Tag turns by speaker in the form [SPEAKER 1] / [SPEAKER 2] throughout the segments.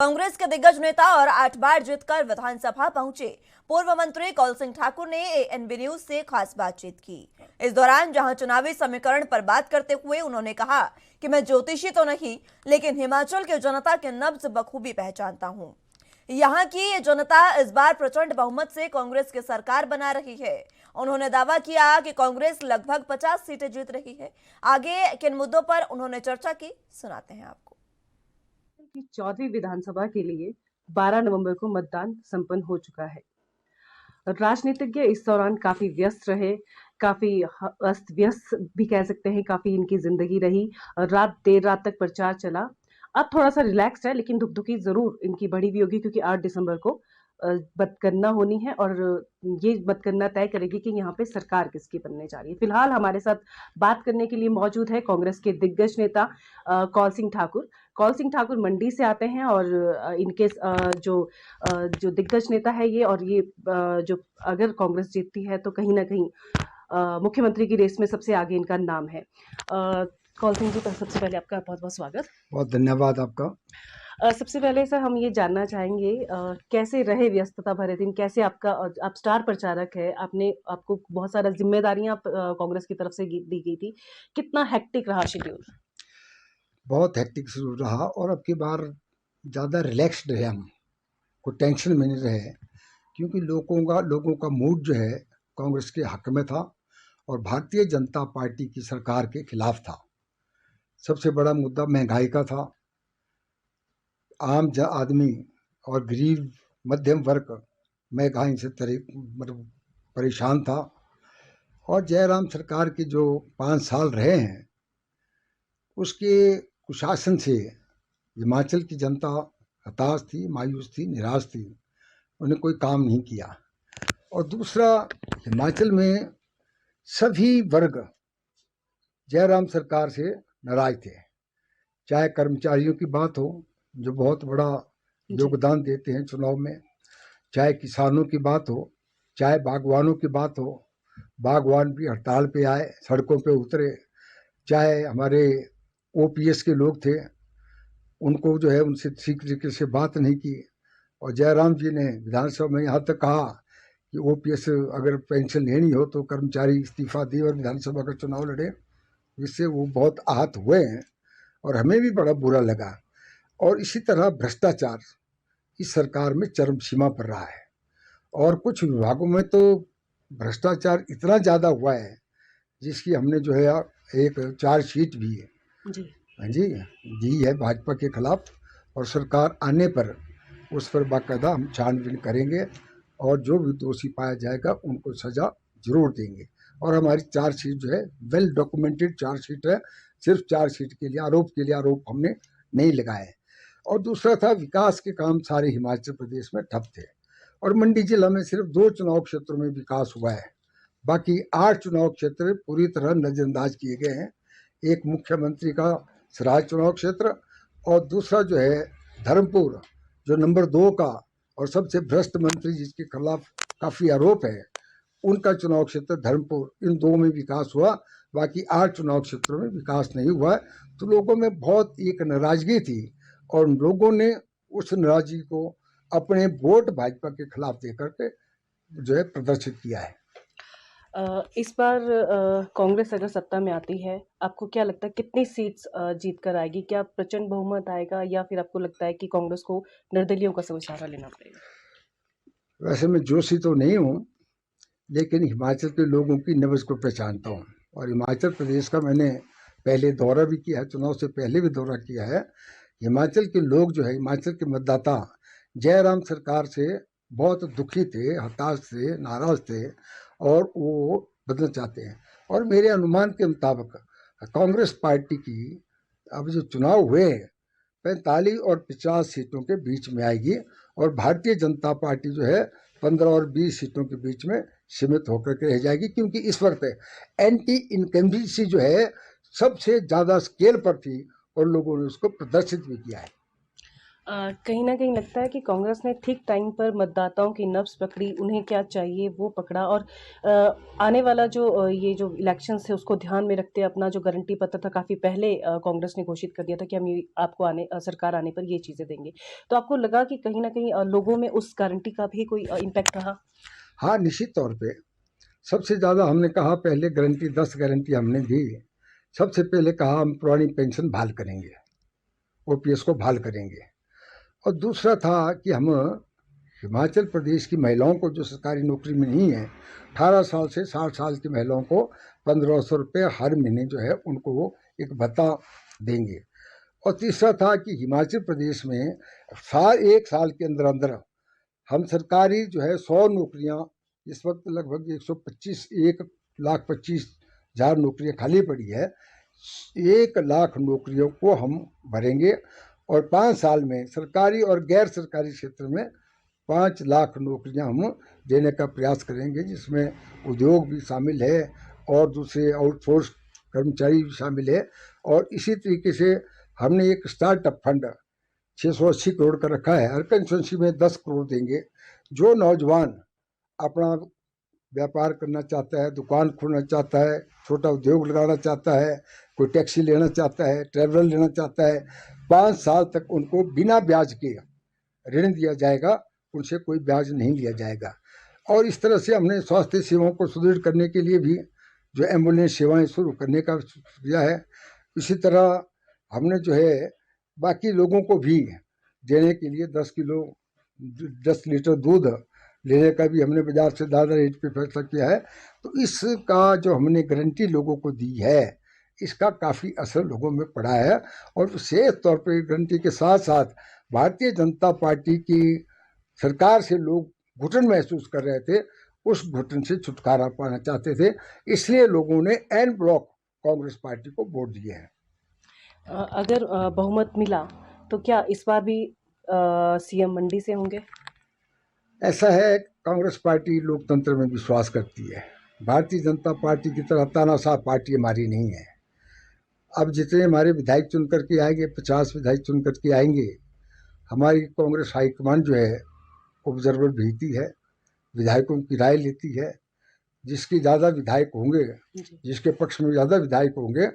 [SPEAKER 1] कांग्रेस के दिग्गज नेता और 8 बार जीतकर विधानसभा पहुंचे पूर्व मंत्री कौल सिंह ठाकुर ने एएनबी न्यूज से खास बातचीत की। इस दौरान जहां चुनावी समीकरण पर बात करते हुए उन्होंने कहा कि मैं ज्योतिषी तो नहीं, लेकिन हिमाचल की जनता के नब्ज बखूबी पहचानता हूं। यहां की जनता इस बार प्रचंड बहुमत से कांग्रेस की सरकार बना रही है। उन्होंने दावा किया कि कांग्रेस लगभग 50 सीटें जीत रही है। आगे किन मुद्दों पर उन्होंने चर्चा की, सुनाते हैं आपको।
[SPEAKER 2] की 14वीं विधानसभा के लिए 12 नवंबर को मतदान संपन्न हो चुका है। राजनीतिज्ञ इस दौरान काफी व्यस्त रहे, काफी अस्त व्यस्त भी कह सकते हैं, काफी इनकी जिंदगी रही। देर रात तक प्रचार चला। अब थोड़ा सा रिलैक्स्ड है, लेकिन दुखी जरूर इनकी बढ़ी हुई होगी, क्योंकि 8 दिसंबर को मतगणना होनी है और ये मतगणना तय करेगी कि यहाँ पे सरकार किसकी बनने जा रही है। फिलहाल हमारे साथ बात करने के लिए मौजूद है कांग्रेस के दिग्गज नेता कौल सिंह ठाकुर। कौल सिंह ठाकुर मंडी से आते हैं और इनके जो दिग्गज नेता है ये, और ये जो अगर कांग्रेस जीतती है तो कहीं ना कहीं मुख्यमंत्री की रेस में सबसे आगे इनका नाम है। कौल सिंह जी, सबसे पहले आपका बहुत बहुत स्वागत।
[SPEAKER 3] बहुत धन्यवाद आपका।
[SPEAKER 2] सबसे पहले सर हम ये जानना चाहेंगे, कैसे रहे व्यस्तता भरे दिन, कैसे आप स्टार प्रचारक है, आपको बहुत सारा जिम्मेदारियां कांग्रेस की तरफ से दी गई थी, कितना हेक्टिक रहा शेड्यूल?
[SPEAKER 3] बहुत हेक्टिक शेड्यूल रहा और अब की बार ज़्यादा रिलैक्स्ड रहे हम, कोई टेंशन में नहीं रहे, क्योंकि लोगों का मूड जो है कांग्रेस के हक में था और भारतीय जनता पार्टी की सरकार के खिलाफ था। सबसे बड़ा मुद्दा महंगाई का था। आम आदमी और गरीब मध्यम वर्ग महंगाई से मतलब परेशान था। और जयराम सरकार के जो 5 साल रहे हैं उसके कुशासन से हिमाचल की जनता हताश थी, मायूस थी, निराश थी। उन्हें कोई काम नहीं किया। और दूसरा, हिमाचल में सभी वर्ग जयराम सरकार से नाराज थे। चाहे कर्मचारियों की बात हो जो बहुत बड़ा योगदान देते हैं चुनाव में, चाहे किसानों की बात हो, चाहे बागवानों की बात हो, बागवान भी हड़ताल पे आए, सड़कों पे उतरे। चाहे हमारे ओपीएस के लोग थे, उनको जो है उनसे ठीक तरीके से बात नहीं की। और जयराम जी ने विधानसभा में यहाँ तक कहा कि ओपीएस अगर पेंशन लेनी हो तो कर्मचारी इस्तीफा दिए और विधानसभा का चुनाव लड़े। इससे वो बहुत आहत हुए हैं और हमें भी बड़ा बुरा लगा। और इसी तरह भ्रष्टाचार इस सरकार में चरम सीमा पर रहा है और कुछ विभागों में तो भ्रष्टाचार इतना ज़्यादा हुआ है जिसकी हमने जो है एक चार्जशीट भी है जी दी है भाजपा के खिलाफ। और सरकार आने पर उस पर बाकायदा हम छानबीन करेंगे और जो भी दोषी पाया जाएगा उनको सजा जरूर देंगे। और हमारी चार्जशीट जो है वेल डॉक्यूमेंटेड चार्जशीट है। सिर्फ चार्जशीट के लिए आरोप हमने नहीं लगाए। और दूसरा था, विकास के काम सारे हिमाचल प्रदेश में ठप थे और मंडी जिला में सिर्फ 2 चुनाव क्षेत्रों में विकास हुआ है। बाकी 8 चुनाव क्षेत्र पूरी तरह नजरअंदाज किए गए हैं। एक मुख्यमंत्री का सराज चुनाव क्षेत्र और दूसरा जो है धर्मपुर, जो नंबर 2 का और सबसे भ्रष्ट मंत्री जिसके खिलाफ काफ़ी आरोप है, उनका चुनाव क्षेत्र धर्मपुर। इन 2 में विकास हुआ, बाकी 8 चुनाव क्षेत्रों में विकास नहीं हुआ। तो लोगों में बहुत एक नाराजगी थी और लोगों ने उस नाराजगी को अपने वोट भाजपा के खिलाफ देकर के जो है प्रदर्शित किया है।
[SPEAKER 2] इस बार कांग्रेस अगर सत्ता में आती है, आपको क्या लगता है कितनी सीट्स जीत कर आएगी? क्या प्रचंड बहुमत आएगा या फिर आपको लगता है कि कांग्रेस को निर्दलियों का सहारा लेना पड़ेगा?
[SPEAKER 3] वैसे मैं जोशी तो नहीं हूँ, लेकिन हिमाचल के लोगों की नब्ज को पहचानता हूँ और हिमाचल प्रदेश का मैंने पहले दौरा भी किया है, चुनाव से पहले भी दौरा किया है। हिमाचल के लोग जो है, हिमाचल के मतदाता जयराम सरकार से बहुत दुखी थे, हताश थे, नाराज थे और वो बदलना चाहते हैं। और मेरे अनुमान के मुताबिक कांग्रेस पार्टी की अब जो चुनाव हुए 45 और 50 सीटों के बीच में आएगी और भारतीय जनता पार्टी जो है 15 और 20 सीटों के बीच में सीमित होकर के रह जाएगी, क्योंकि इस वक्त एंटी इनकम्बेंसी जो है सबसे ज़्यादा स्केल पर थी और लोगों ने उसको प्रदर्शित भी किया है।
[SPEAKER 2] कहीं न कहीं लगता है कि कांग्रेस ने ठीक टाइम पर मतदाताओं की नब्ज़ पकड़ी, उन्हें क्या चाहिए वो पकड़ा और आने वाला जो ये जो इलेक्शंस है उसको ध्यान में रखते अपना जो गारंटी पत्र था काफ़ी पहले कांग्रेस ने घोषित कर दिया था कि हम ये आपको सरकार आने पर ये चीज़ें देंगे। तो आपको लगा कि कहीं न कहीं लोगों में उस गारंटी का भी कोई इम्पैक्ट रहा?
[SPEAKER 3] हाँ, निश्चित तौर पे सबसे ज़्यादा हमने कहा पहले गारंटी 10 गारंटी हमने दी। सबसे पहले कहा हम पुरानी पेंशन बहाल करेंगे, ओपीएस को बहाल करेंगे। और दूसरा था कि हम हिमाचल प्रदेश की महिलाओं को जो सरकारी नौकरी में नहीं है, 18 साल से 60 साल की महिलाओं को 1500 रुपये हर महीने जो है उनको एक भत्ता देंगे। और तीसरा था कि हिमाचल प्रदेश में एक साल के अंदर अंदर हम सरकारी जो है 100 नौकरियां, इस वक्त लगभग 1,25,000 नौकरियां खाली पड़ी है, 1 लाख नौकरियों को हम भरेंगे और 5 साल में सरकारी और गैर सरकारी क्षेत्र में 5 लाख नौकरियां हम देने का प्रयास करेंगे, जिसमें उद्योग भी शामिल है और दूसरे आउटसोर्स कर्मचारी भी शामिल है। और इसी तरीके से हमने एक स्टार्टअप फंड 680 करोड़ का रखा है, हर कंस्टिट्यूंसी में 10 करोड़ देंगे। जो नौजवान अपना व्यापार करना चाहता है, दुकान खोलना चाहता है, छोटा उद्योग लगाना चाहता है, कोई टैक्सी लेना चाहता है, ट्रैवलर लेना चाहता है, 5 साल तक उनको बिना ब्याज के ऋण दिया जाएगा, उनसे कोई ब्याज नहीं लिया जाएगा। और इस तरह से हमने स्वास्थ्य सेवाओं को सुदृढ़ करने के लिए भी जो एम्बुलेंस सेवाएं शुरू करने का किया है। इसी तरह हमने जो है बाकी लोगों को भी देने के लिए 10 लीटर दूध लेने का भी हमने बाजार से ज़्यादा रेट पे फैसला किया है। तो इसका जो हमने गारंटी लोगों को दी है, इसका काफ़ी असर लोगों में पड़ा है। और विशेष तौर पर गारंटी के साथ साथ भारतीय जनता पार्टी की सरकार से लोग घुटन महसूस कर रहे थे, उस घुटन से छुटकारा पाना चाहते थे, इसलिए लोगों ने एन ब्लॉक कांग्रेस पार्टी को वोट दिए हैं।
[SPEAKER 2] अगर बहुमत मिला तो क्या इस बार भी सीएम मंडी से होंगे?
[SPEAKER 3] ऐसा है, कांग्रेस पार्टी लोकतंत्र में विश्वास करती है। भारतीय जनता पार्टी की तरह तानाशाह पार्टी हमारी नहीं है। अब जितने हमारे विधायक चुन करके आएंगे, 50 विधायक चुन करके आएंगे, हमारी कांग्रेस हाईकमान जो है ऑब्जर्वर भेजती है, विधायकों की राय लेती है। जिसके ज़्यादा विधायक होंगे, जिसके पक्ष में ज़्यादा विधायक होंगे,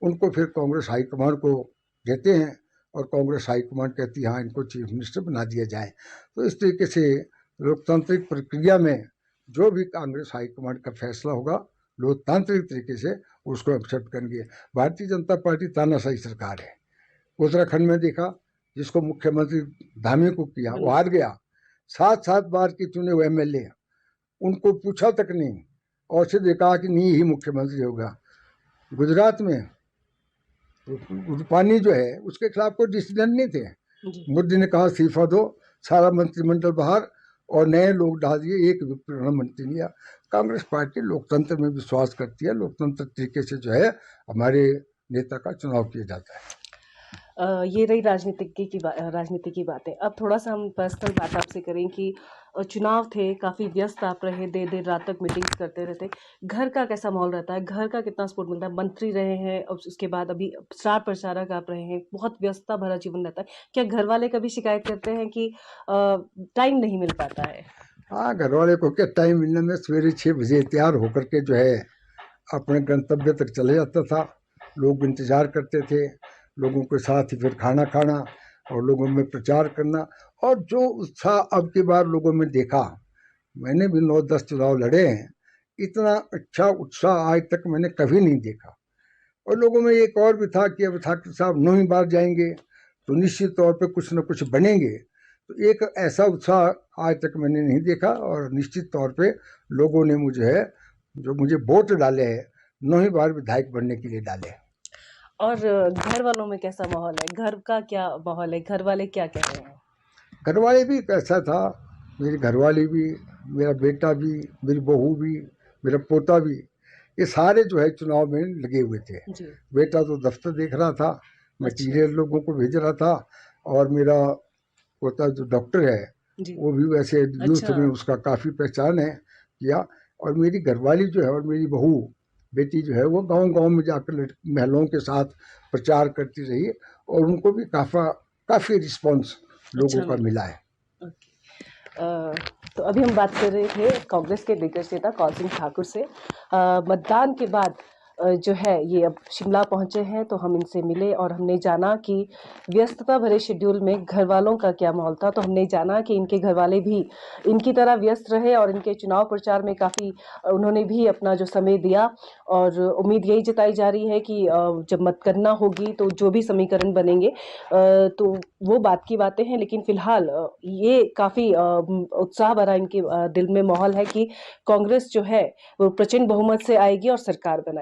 [SPEAKER 3] उनको फिर कांग्रेस हाईकमान को देते हैं और कांग्रेस हाईकमान कहती है हाँ, इनको चीफ मिनिस्टर बना दिया जाए। तो इस तरीके से लोकतांत्रिक प्रक्रिया में जो भी कांग्रेस हाईकमान का फैसला होगा, लोकतांत्रिक तरीके से उसको एक्सेप्ट करेंगे। भारतीय जनता पार्टी तानाशाही सरकार है। उत्तराखंड में देखा, जिसको मुख्यमंत्री धामी को किया, वो हार गया। 7-7 बार के चुने हुए एमएलए, उनको पूछा तक नहीं और सीधे कहा कि नहीं ही मुख्यमंत्री होगा। गुजरात में रूपानी जो है, उसके खिलाफ कोई डिसीजन नहीं थे। मोदी ने कहा इस्तीफा दो, सारा मंत्रिमंडल बाहर और नए लोग डाल दिए, एक भी प्रधानमंत्री लिया। कांग्रेस पार्टी लोकतंत्र में विश्वास करती है, लोकतंत्र तरीके से जो है हमारे नेता का चुनाव किया जाता है।
[SPEAKER 2] ये रही राजनीति की बातें। अब थोड़ा सा हम पर्सनल बात आपसे करें कि चुनाव थे, काफ़ी व्यस्त आप रहे, देर रात तक मीटिंग्स करते रहते। घर का कैसा माहौल रहता है? घर का कितना सपोर्ट मिलता है? मंत्री रहे हैं और उसके बाद अभी स्टार प्रचारक आप रहे हैं, बहुत व्यस्तता भरा जीवन रहता है। क्या घर वाले कभी शिकायत करते हैं कि टाइम नहीं मिल पाता है?
[SPEAKER 3] हाँ, घर वाले को क्या टाइम मिलने में, सवेरे 6 बजे तैयार होकर के जो है अपने गंतव्य तक चले जाता था। लोग इंतज़ार करते थे, लोगों के साथ ही फिर खाना खाना और लोगों में प्रचार करना। और जो उत्साह अब की बार लोगों में देखा, मैंने भी 9-10 चुनाव लड़े हैं, इतना अच्छा उत्साह आज तक मैंने कभी नहीं देखा। और लोगों में एक और भी था कि अब ठाकुर साहब 9वीं बार जाएंगे तो निश्चित तौर पे कुछ न कुछ बनेंगे। तो एक ऐसा उत्साह आज तक मैंने नहीं देखा और निश्चित तौर पे लोगों ने मुझे वोट डाले हैं, 9वीं बार विधायक बनने के लिए डाले।
[SPEAKER 2] और घर वालों में कैसा माहौल है? घर का क्या माहौल है? घर वाले क्या कह रहे हैं?
[SPEAKER 3] घर वाले भी कैसा था, मेरी घरवाली भी, मेरा बेटा भी, मेरी बहू भी, मेरा पोता भी, ये सारे जो है चुनाव में लगे हुए थे। बेटा तो दफ्तर देख रहा था, मटीरियल लोगों को भेज रहा था, और मेरा पोता जो डॉक्टर है वो भी वैसे यूथ में उसका काफ़ी पहचान है किया। और मेरी घरवाली जो है और मेरी बहू बेटी जो है वो गांव-गांव में जाकर महिलाओं के साथ प्रचार करती रही और उनको भी काफ़ी रिस्पॉन्स लोगों का मिला है।
[SPEAKER 2] तो अभी हम बात कर रहे थे कांग्रेस के दिग्गज नेता कौल सिंह ठाकुर से। मतदान के बाद जो है ये अब शिमला पहुंचे हैं, तो हम इनसे मिले और हमने जाना कि व्यस्तता भरे शेड्यूल में घर वालों का क्या माहौल था। तो हमने जाना कि इनके घर वाले भी इनकी तरह व्यस्त रहे और इनके चुनाव प्रचार में काफ़ी उन्होंने भी अपना जो समय दिया, और उम्मीद यही जताई जा रही है कि जब मतगणना होगी तो जो भी समीकरण बनेंगे तो वो बात की बातें हैं। लेकिन फिलहाल ये काफ़ी उत्साह भरा इनके दिल में माहौल है कि कांग्रेस जो है वो प्रचंड बहुमत से आएगी और सरकार बनाएगी।